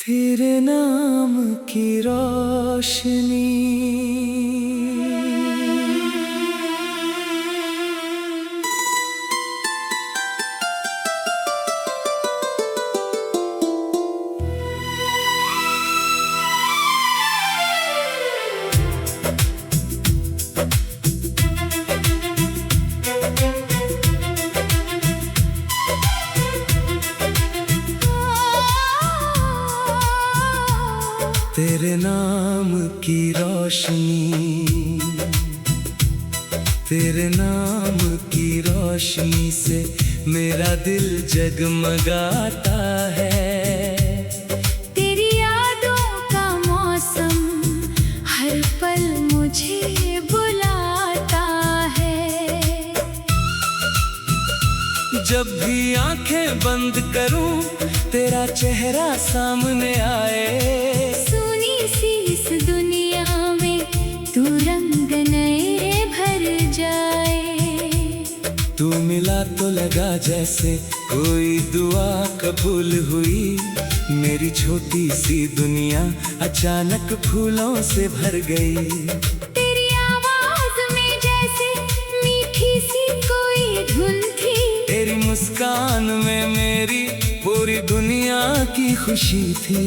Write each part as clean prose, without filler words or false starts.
तेरे नाम की रोशनी तेरे नाम की रोशनी, तेरे नाम की रोशनी से मेरा दिल जगमगाता है। तेरी यादों का मौसम हर पल मुझे बुलाता है। जब भी आंखें बंद करूं तेरा चेहरा सामने आए। सुनी सी इस दुनिया में तू रंग नए भर जाए। तू मिला तो लगा जैसे कोई दुआ कबूल हुई। मेरी छोटी सी दुनिया अचानक फूलों से भर गई। तेरी आवाज में जैसे मीठी सी कोई धुन थी। तेरी मुस्कान में मेरी पूरी दुनिया की खुशी थी।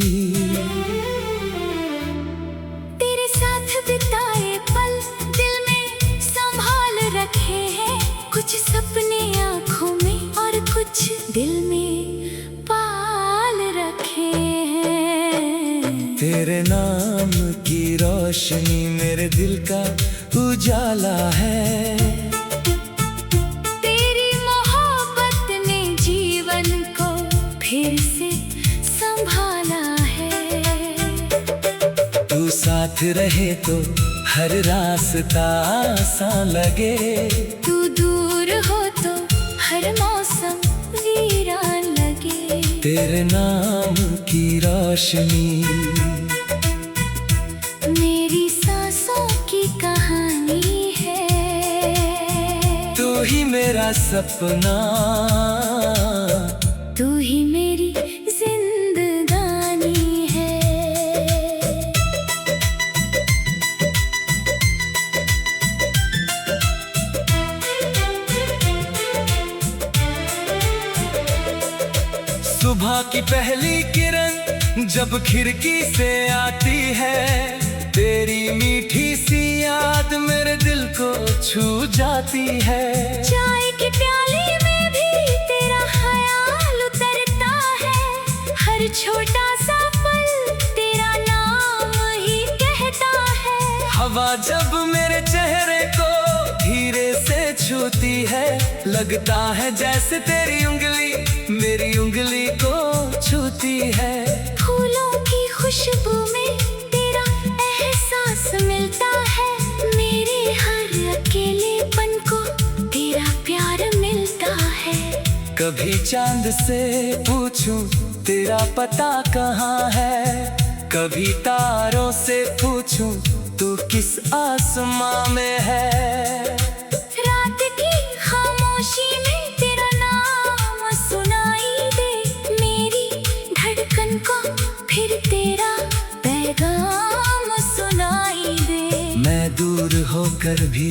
तेरे साथ बिताए पल दिल में संभाल रखे हैं। कुछ सपने आँखों में और कुछ दिल में पाल रखे हैं। तेरे नाम की रोशनी मेरे दिल का उजाला है। तेरी मोहब्बत ने जीवन को फिर से संभाला है। तू साथ रहे तो हर रास्ता आसान लगे। तू दूर हो तो हर मौसम वीरान लगे। तेरे नाम की रोशनी मेरी सांसों की कहानी है। तू ही मेरा सपना, तू ही मेरी जिंदगानी है। सुबह की पहली किरण जब खिड़की से आती है। तेरी मीठी सी याद मेरे दिल को छू जाती है। चाय के प्याले में भी तेरा ख्याल उतरता है। हर छोटा सा पल तेरा नाम ही कहता है। हवा जब मेरे चेहरे को धीरे से छूती है। लगता है जैसे तेरी उंगली मेरी उंगली को छूती है। फूलों की खुशबू में तेरा एहसास मिलता है। मेरे हर अकेलेपन को तेरा प्यार मिलता है। कभी चांद से पूछूं तेरा पता कहाँ है। कभी तारों से पूछूं तू किस आसमां में है। रात की खामोशी में तेरा नाम सुनाई दे। मेरी धड़कन को फिर तेरा पैगाम सुनाई दे। मैं दूर होकर भी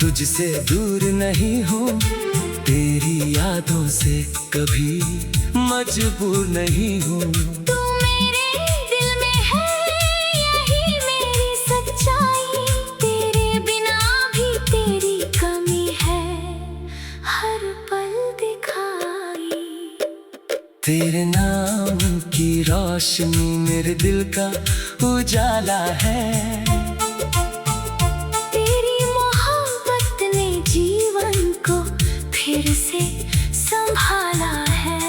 तुझसे दूर नहीं हूँ। तेरी यादों से कभी मजबूर नहीं हूँ। तू मेरे दिल में है यही मेरी सच्चाई। तेरे बिना भी तेरी कमी है हर पल दिखाई। तेरे नाम की रोशनी मेरे दिल का उजाला है। तेरी मोहब्बत ने जीवन को फिर से संभाला है।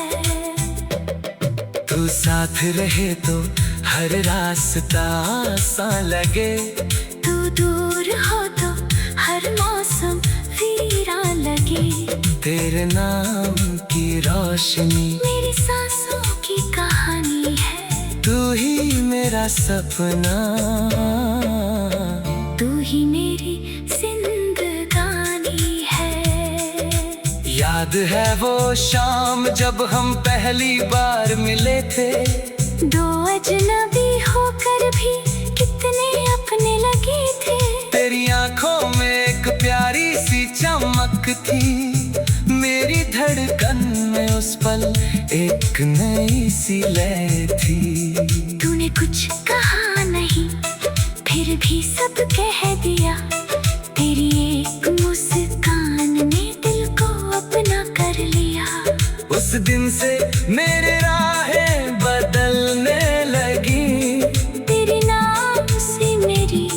तू साथ रहे तो हर रास्ता आसान लगे। तू दूर हो तो हर मौसम वीरान लगे। तेरे नाम की रोशनी मेरी सांसों की कहानी है। तू ही मेरा सपना, तू ही मेरी जिंदगानी है। याद है वो शाम जब हम पहली बार मिले थे। दो अजनबी होकर भी कितने अपने लगे थे। तेरी आंखों में एक प्यारी सी चमक थी, मेरी धड़कन में उस पल एक नई सी लय थी। तूने कुछ कहा नहीं, फिर भी सब कह दिया। तेरी एक मुस्कान ने दिल को अपना कर लिया। उस दिन से मेरे राहें बदलने लगी, तेरे नाम से मेरी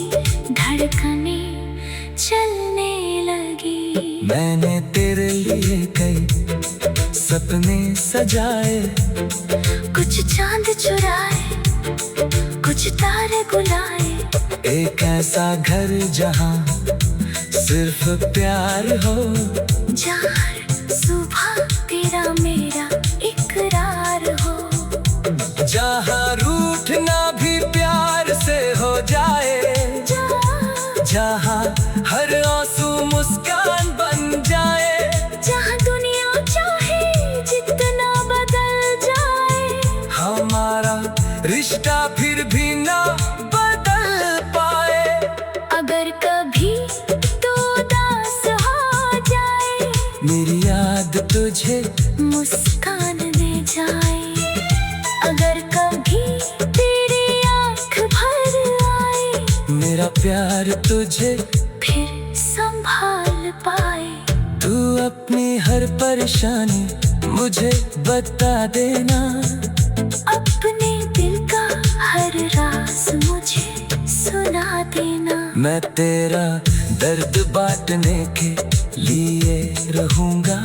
धड़कनें चलने लगी। मैंने तेरे लिए कई सपने सजाए, कुछ चांद चुराए, कुछ तारे बुलाए। एक ऐसा घर जहाँ सिर्फ प्यार हो, जहाँ सुबह तेरा मेरा इकरार हो। जहाँ रूठना भी प्यार से हो जाए, जहाँ हर आंसू मुस्कान बन जाए। जहाँ दुनिया चाहे जितना बदल जाए, हमारा रिश्ता फिर भी ना बदल पाए। अगर कभी तो उदास हो जाए, मेरी याद तुझे मुस्कान दे जाए। अगर कभी तेरी आँख भर आए, मेरा प्यार तुझे फिर संभाल पाए। तू अपनी हर परेशानी मुझे बता देना, अपने दिल का हर राज मुझे सुना देना। मैं तेरा दर्द बांटने के लिए रहूंगा।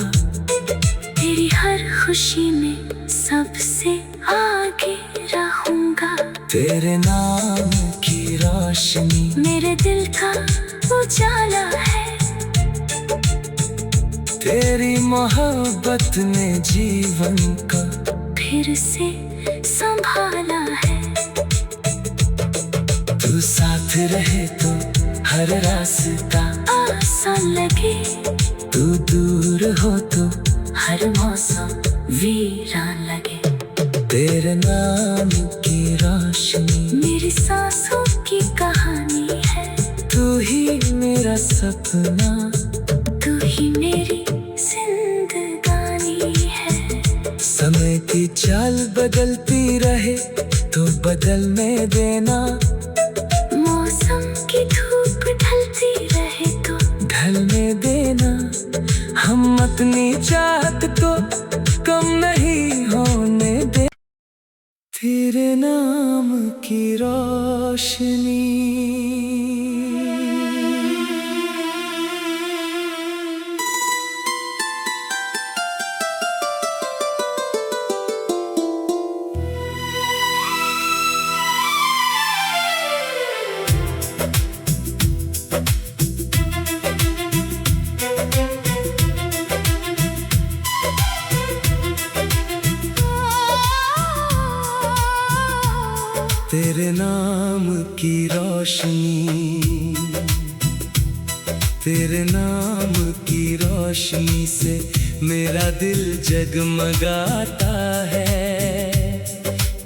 तेरी हर खुशी में सबसे आगे रहूंगा। तेरे नाम की रोशनी मेरे दिल का उजाला है। तेरी मोहब्बत ने जीवन का फिर से संभाला है। तू साथ रहे तो हर रास्ता आसान लगे, तू दूर हो तो हर मौसम वीरान लगे। तेरे नाम की रोशनी मेरी सांसों की कहानी है। तू ही मेरा सपना, तू ही मेरी जिंदगानी है। समय की चाल बदलती रहे तो बदलने देना, मौसम की धूप ढलती रहे तो ढलने देना। हम अपनी चाहत को कम नहीं होने दे। तेरे नाम की रोशनी तेरे नाम की रोशनी, तेरे नाम की रोशनी से मेरा दिल जगमगाता है।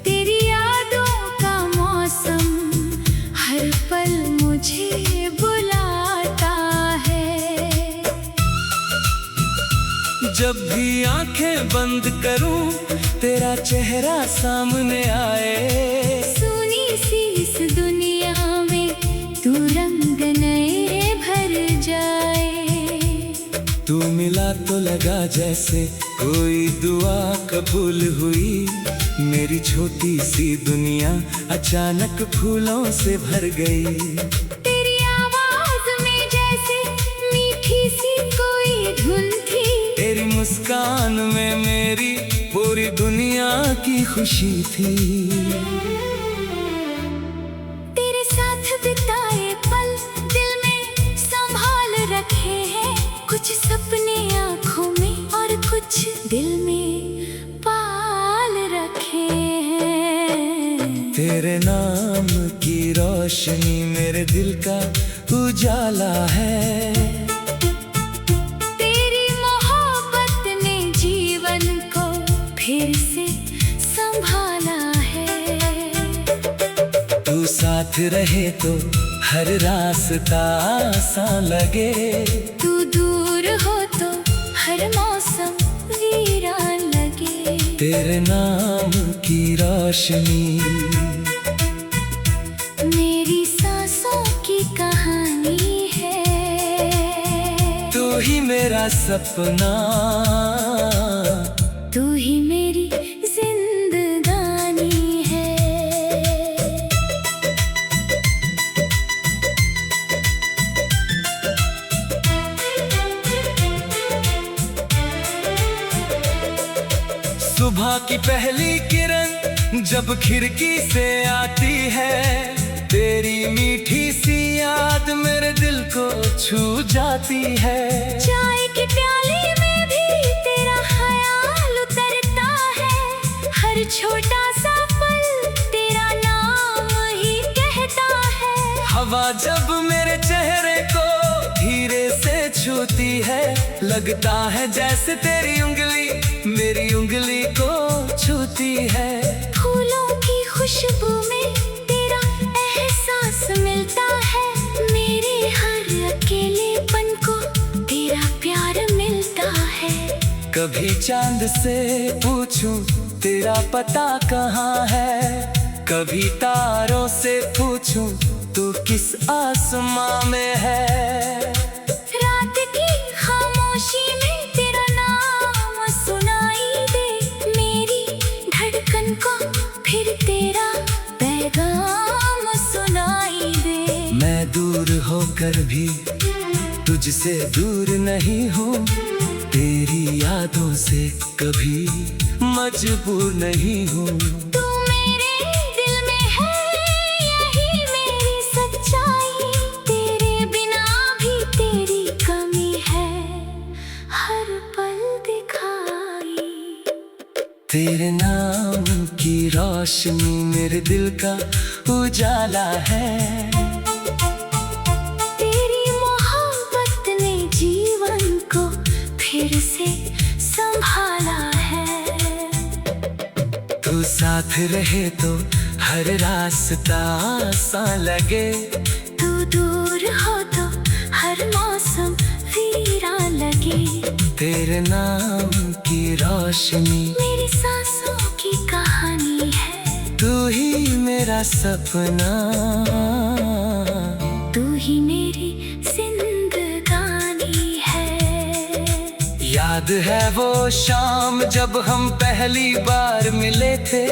तेरी यादों का मौसम हर पल मुझे बुलाता है। जब भी आंखें बंद करूं तेरा चेहरा सामने आए। सुनी सी इस दुनिया में तू रंग नए भर जाए। तू मिला तो लगा जैसे कोई दुआ कबूल हुई। मेरी छोटी सी दुनिया अचानक फूलों से भर गई। तेरी आवाज में जैसे मीठी सी कोई धुन थी। तेरी मुस्कान में मेरी पूरी दुनिया की खुशी थी। तेरे साथ बिताए पल दिल में संभाल रखे हैं। कुछ सपने आँखों में और कुछ दिल में पाल रखे हैं। तेरे नाम की रोशनी मेरे दिल का उजाला है। फिर से संभाला है। तू साथ रहे तो हर रास्ता आसान लगे। तू दूर हो तो हर मौसम वीरान लगे। तेरे नाम की रोशनी मेरी सांसों की कहानी है। तू ही मेरा सपना, तू ही मेरी जिंदगानी है। सुबह की पहली किरण जब खिड़की से आती है, तेरी मीठी सी याद मेरे दिल को छू जाती है। चाय की प्याली में भी तेरा ख्याल उतरता है। हर छोटा सा पल तेरा नाम ही कहता है। हवा जब मेरे चेहरे को धीरे से छूती है, लगता है जैसे तेरी उंगली मेरी उंगली को छूती है। फूलों की खुशबू में तेरा एहसास मिलता है। मेरे हर अकेलेपन को तेरा प्यार मिलता है। कभी चांद से पूछूं तेरा पता कहाँ है, कभी तारों से पूछूं तू किस आसमां में है। रात की खामोशी में तेरा नाम सुनाई दे। मेरी धड़कन को फिर तेरा पैगाम सुनाई दे। मैं दूर होकर भी तुझसे दूर नहीं हूँ, तेरी यादों से कभी मजबूर नहीं हूँ। तू मेरे दिल में है, यही मेरी सच्चाई। तेरे बिना भी तेरी कमी है हर पल दिखाई। तेरे नाम की रोशनी मेरे दिल का उजाला है। तेरी मोहब्बत ने जीवन को फिर से संभाला है। तू साथ रहे तो हर रास्ता आसान लगे। तू दूर हो तो हर मौसम वीरान लगे। तेरे नाम की रोशनी मेरी सांसों की कहानी है। तू ही मेरा सपना, तू ही मेरी जिंदगानी है। याद है वो शाम जब हम पहली बार मिले थे।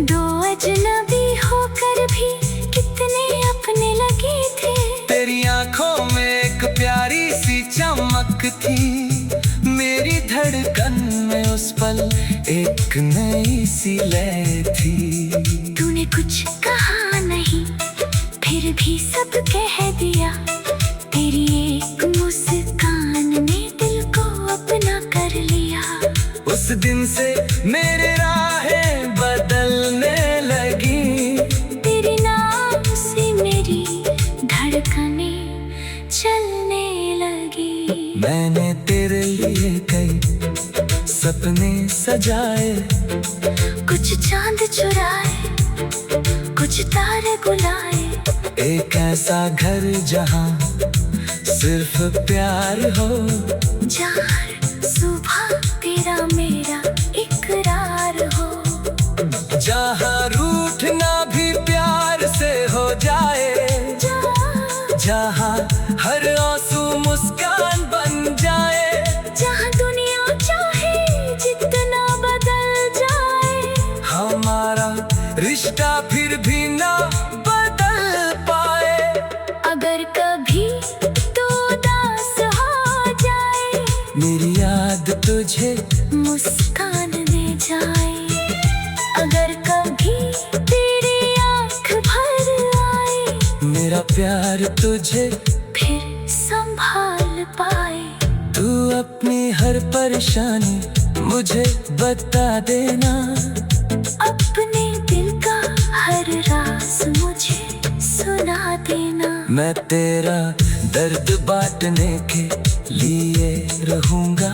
दो अजनबी होकर भी कितने अपने लगे थे। तेरी आंखों में एक प्यारी सी चमक थी, मेरी धड़कन में उस पल एक नई सी लय थी। तूने कुछ कहा नहीं फिर भी सब कह दिया। तेरी एक मुस्कान ने दिल को अपना कर लिया। उस दिन से मेरे राहें बदलने लगी। तेरे नाम से मेरी धड़कनें चलने लगी। मैंने तेरे लिए कई सपने सजाए, कुछ चांद चुराए, कुछ तारे बुलाए। एक ऐसा घर जहाँ सिर्फ प्यार हो, जहाँ सुबह तेरा मेरा इकरार हो। जहाँ रूठना भी प्यार से हो जाए, जहाँ हर आंसू मुस्कान बन जाए। जहाँ दुनिया चाहे जितना बदल जाए, हमारा रिश्ता फिर भी ना बदल पाए। अगर कभी तो उदास हो जाए, मेरी याद तुझे मुस्कान दे जाए। अगर कभी तेरी आँख भर आए, मेरा प्यार तुझे फिर संभाल पाए। तू अपनी हर परेशानी मुझे बता देना। अपने दिल का हर राज मुझे सुना देना। मैं तेरा दर्द बांटने के लिए रहूंगा।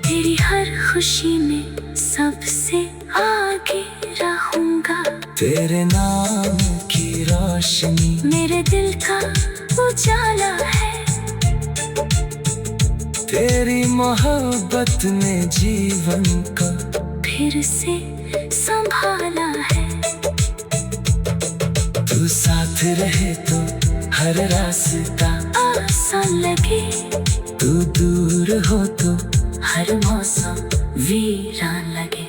तेरी हर खुशी में सबसे आगे रहूंगा। तेरे नाम रोशनी मेरे दिल का उजाला है। तेरी मोहब्बत ने जीवन को फिर से संभाला है। तू साथ रहे तो हर रास्ता आसान लगे, तू दूर हो तो हर मौसम वीरान लगे।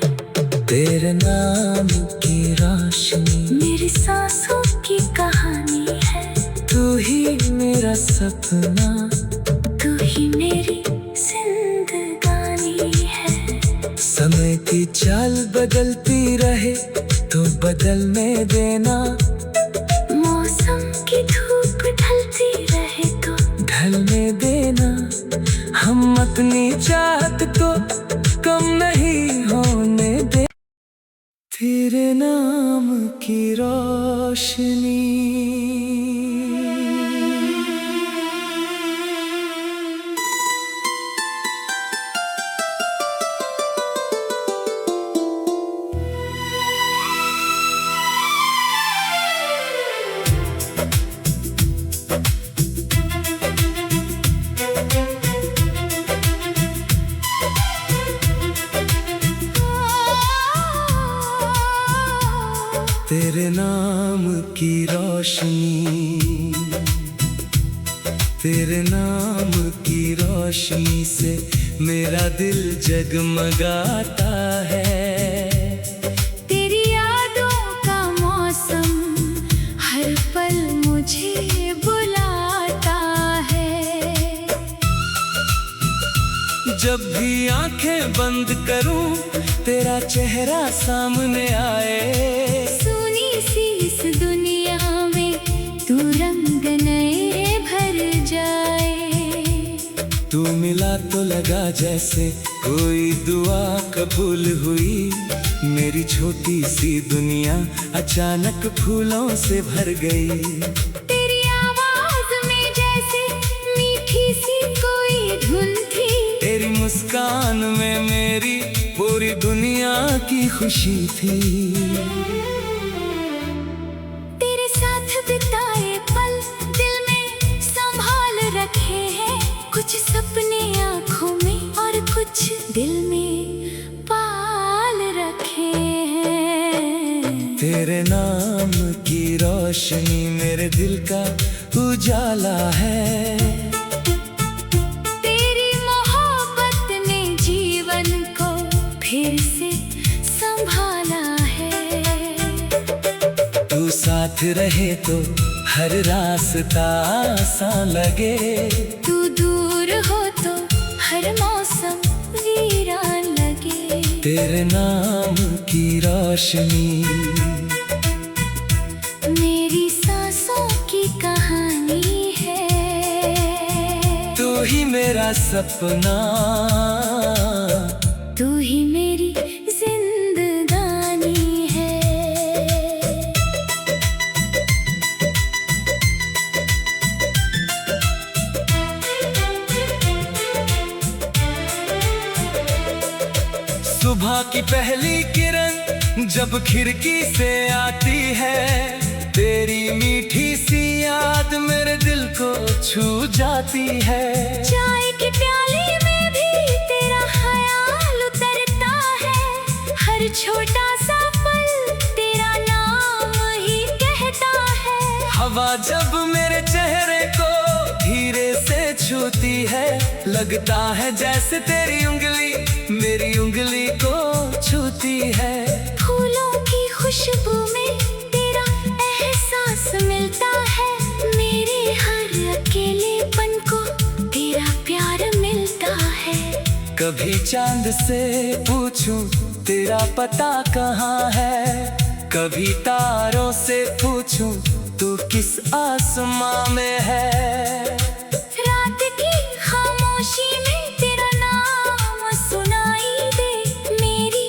तेरे नाम की रोशनी मेरी सांसों की कहानी है। तू ही मेरा सपना, तू ही मेरी जिंदगानी है। समय की चाल बदलती रहे तो बदलने देना, मौसम की धूप ढलती रहे तो ढलने देना। हम अपनी चाहत को कम नहीं होने दे। तेरे नाम की रोशनी तेरे नाम की रोशनी, तेरे नाम की रोशनी से मेरा दिल जगमगाता है। तेरी यादों का मौसम हर पल मुझे बुलाता है। जब भी आंखें बंद करूं तेरा चेहरा सामने आए। सुनी सी इस दुनिया में तू रंग नए भर जाए। तू मिला तो लगा जैसे कोई दुआ कबूल हुई। मेरी छोटी सी दुनिया अचानक फूलों से भर गई। तेरी आवाज में जैसे मीठी सी कोई धुन थी। तेरी मुस्कान में मेरी पूरी दुनिया की खुशी थी। तेरे साथ बिताए पल दिल में संभाल रखे हैं। कुछ सपने आँखों में और कुछ दिल में पाल रखे हैं। तेरे नाम की रोशनी मेरे दिल का उजाला है। तेरी मोहब्बत ने जीवन को फिर से संभाला है। तू साथ रहे तो हर रास्ता आसान लगे। तू दूर हो तो हर मौसम वीरान लगे। तेरे नाम की रोशनी मेरी सांसों की कहानी है। तू ही मेरा सपना, तू ही मेरी जिंदगानी है। सुबह की पहली किरण जब खिड़की से आती है। तेरी मीठी सी याद मेरे दिल को छू जाती है। चाय के प्याले में भी तेरा ख्याल उतरता है। हर छोटा सा पल तेरा नाम ही कहता है। हवा जब मेरे चेहरे को धीरे से छूती है। लगता है जैसे तेरी उंगली मेरी उंगली को छूती है। फूलों की खुशबू में तेरा एहसास मिलता है। मेरे हर अकेलेपन को तेरा प्यार मिलता है। कभी चांद से पूछूं तेरा पता कहाँ है। कभी तारों से पूछूं तू किस आसमां में है। रात की खामोशी में तेरा नाम सुनाई दे। मेरी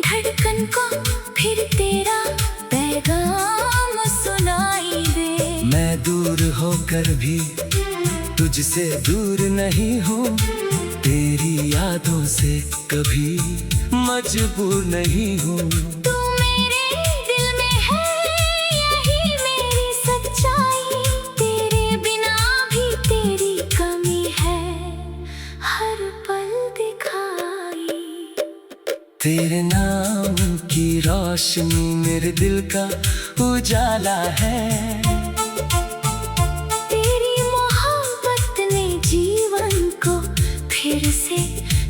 धड़कन को फिर तेरा पैगाम सुनाई दे। मैं दूर होकर भी तुझसे दूर नहीं हूँ। तेरी यादों से कभी मजबूर नहीं हूँ। तू मेरे दिल में है, यही मेरी सच्चाई रोशनी मेरे दिल का उजाला है। तेरी मोहब्बत ने जीवन को फिर से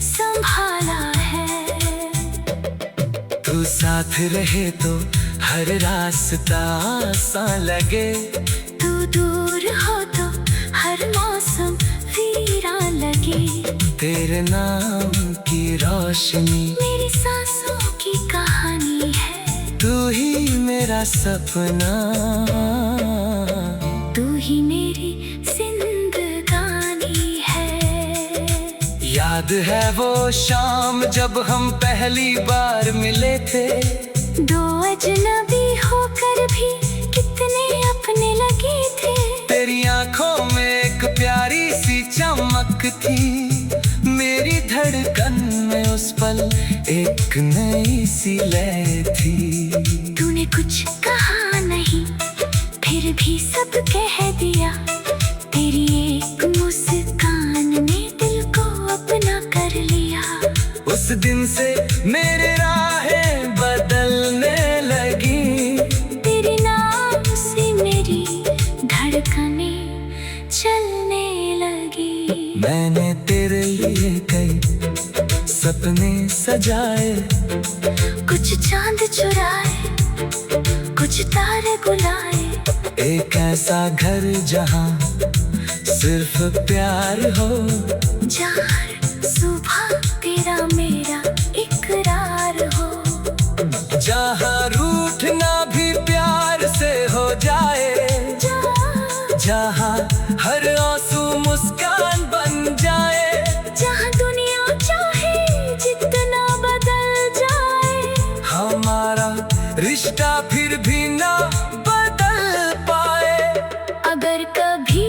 संभाला है। तू साथ रहे तो हर रास्ता आसान लगे, तू दूर हो तो हर मौसम वीरान लगे। तेरे नाम की रोशनी मेरी सांसों की कहानी है। तू ही मेरा सपना, तू ही मेरी जिंदगानी है। याद है वो शाम जब हम पहली बार मिले थे, दो अजनबी होकर भी कितने अपने लगे थे। तेरी आंखों में एक प्यारी सी चमक थी, मेरी धड़कन में उस पल एक नई सी लय थी। तूने कुछ कहा नहीं फिर भी सब कह दिया, तेरी एक मुस्कान ने दिल को अपना कर लिया। उस दिन से मेरे राहें बदलने लगी, तेरे नाम से मेरी धड़कनें चलने लगी। मैंने तेरे लिए कई सपने सजाए, कुछ चांद चुराए कुछ तारे बुलाए। एक ऐसा घर जहाँ सिर्फ प्यार हो, जहाँ सुबह तेरा मेरा इकरार हो, जहाँ रूठना भी प्यार से हो जाए, जहाँ हर आंसू मुस्कान बन जाए, जहाँ दुनिया चाहे जितना बदल जाए, हमारा रिश्ता फिर भी ना बदल पाए। अगर कभी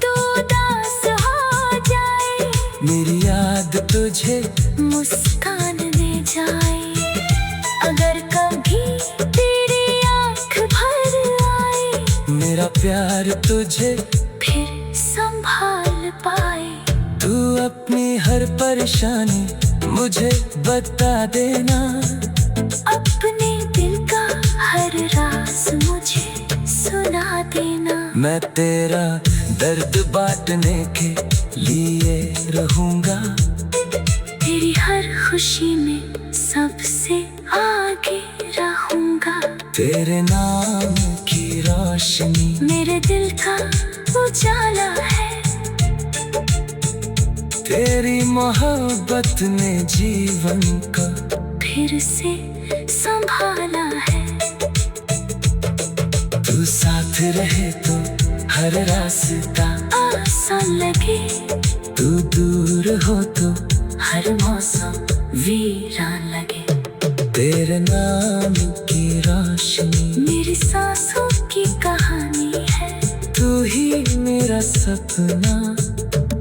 तो उदास हो जाए, मेरी याद तुझे मुस्कान दे जाए। अगर कभी तेरी आँख भर आए, मेरा प्यार तुझे फिर संभाल पाए। तू अपनी हर परेशानी मुझे बता देना, अपने दिल का हर राज मुझे सुना देना। मैं तेरा दर्द बांटने के लिए रहूंगा, तेरी हर खुशी में सबसे आगे रहूंगा। तेरे नाम की रोशनी मेरे दिल का उजाला है। तेरी मोहब्बत ने जीवन का फिर से संभाला है। तू साथ रहे तो हर रास्ता आसान लगे, तू दूर हो तो हर मौसम वीरान लगे। तेरे नाम की रोशनी मेरी सांसों की कहानी है। तू ही मेरा सपना,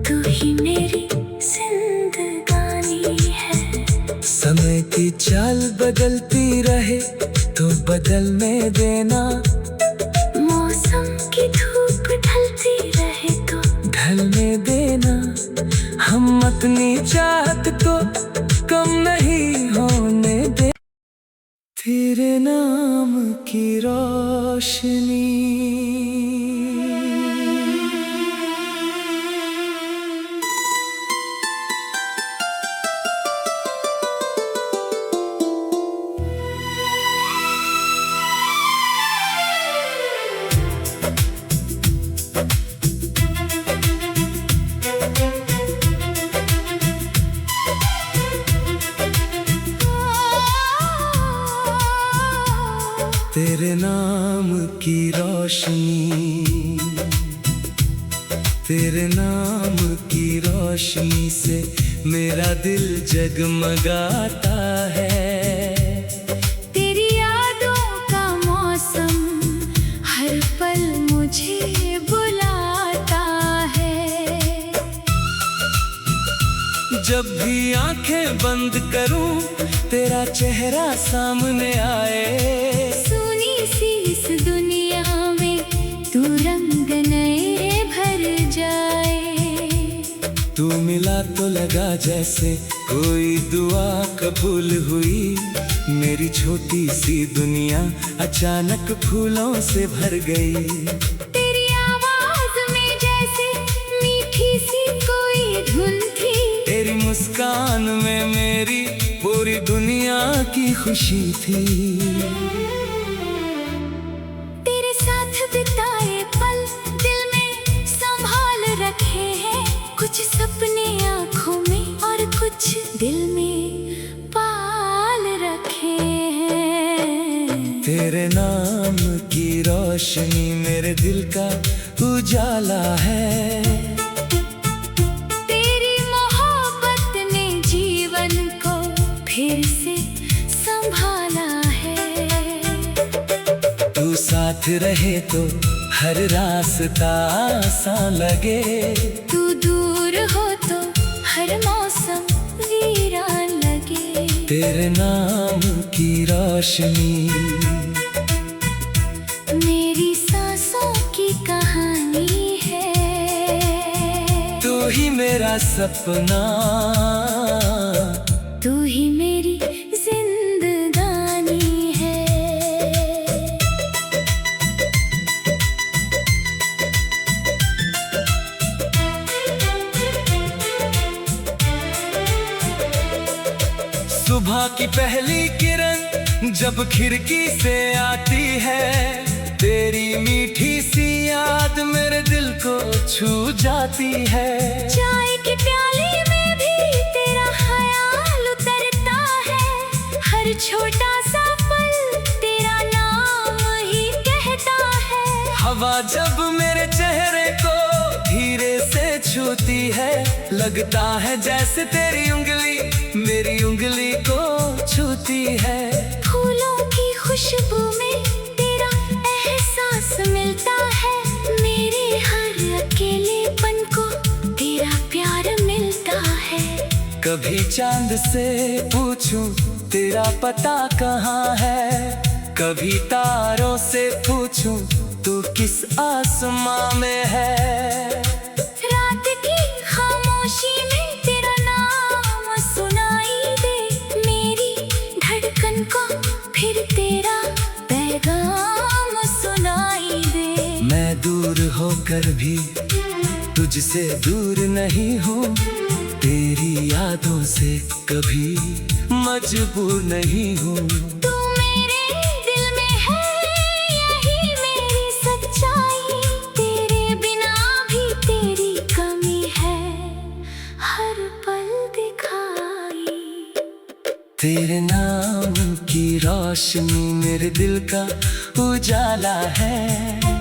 तू ही मेरी जिंदगानी है। समय की चाल बदलती रहे तो बदलने देना, मौसम की धूप ढलती रहे तो ढलने देना। हम अपनी चाहत को कम नहीं होने दे। तेरे नाम की रोशनी तेरे नाम की रोशनी, तेरे नाम की रोशनी से मेरा दिल जगमगाता है। तेरी यादों का मौसम हर पल मुझे बुलाता है। जब भी आंखें बंद करूं तेरा चेहरा सामने आए, सुनी सी इस दुनिया में तू रंग नए भर जाए। तू मिला तो लगा जैसे कोई दुआ कबूल हुई, मेरी छोटी सी दुनिया अचानक फूलों से भर गई। तेरी आवाज में जैसे मीठी सी कोई धुन थी, तेरी मुस्कान में मेरी पूरी दुनिया की खुशी थी। तेरे साथ बिताए पल दिल में संभाल रखे हैं, कुछ सपने आँखों में और कुछ दिल में पाल रखे हैं। तेरे नाम की रोशनी मेरे दिल का उजाला है। तेरी मोहब्बत ने जीवन को फिर से संभाला है। तू साथ रहे तो हर रास्ता आसान लगे, तू दूर हो तो हर मौसम वीरान लगे। तेरे नाम की रोशनी मेरी सांसों की कहानी है। तू ही मेरा सपना, तू ही मेरी जिंदगानी है। सुबह की पहली किरण जब खिड़की से आती है, तेरी मीठी सी याद मेरे दिल को छू जाती है। चाय के प्याले में भी तेरा ख्याल उतरता है, हर छोटा सा पल तेरा नाम ही कहता है। हवा जब मेरे चेहरे को धीरे से छूती है, लगता है जैसे तेरी उंगली मेरी उंगली को छूती है। फूलों की खुशबू में तेरा एहसास मिलता है, मेरे हर अकेलेपन को तेरा प्यार मिलता है। कभी चांद से पूछूं तेरा पता कहाँ है, कभी तारों से पूछूं तू किस आसमां में है। रात की खामोशी में तेरा नाम सुनाई दे, मेरी धड़कन को फिर तेरा पैगाम सुनाई दे। मैं दूर होकर भी तुझसे दूर नहीं हूँ, तेरी यादों से कभी मजबूर नहीं हूँ। तू मेरे दिल में है, यही मेरी सच्चाई, तेरे बिना भी तेरी कमी है हर पल दिखाई। तेरे नाम की रोशनी मेरे दिल का उजाला है।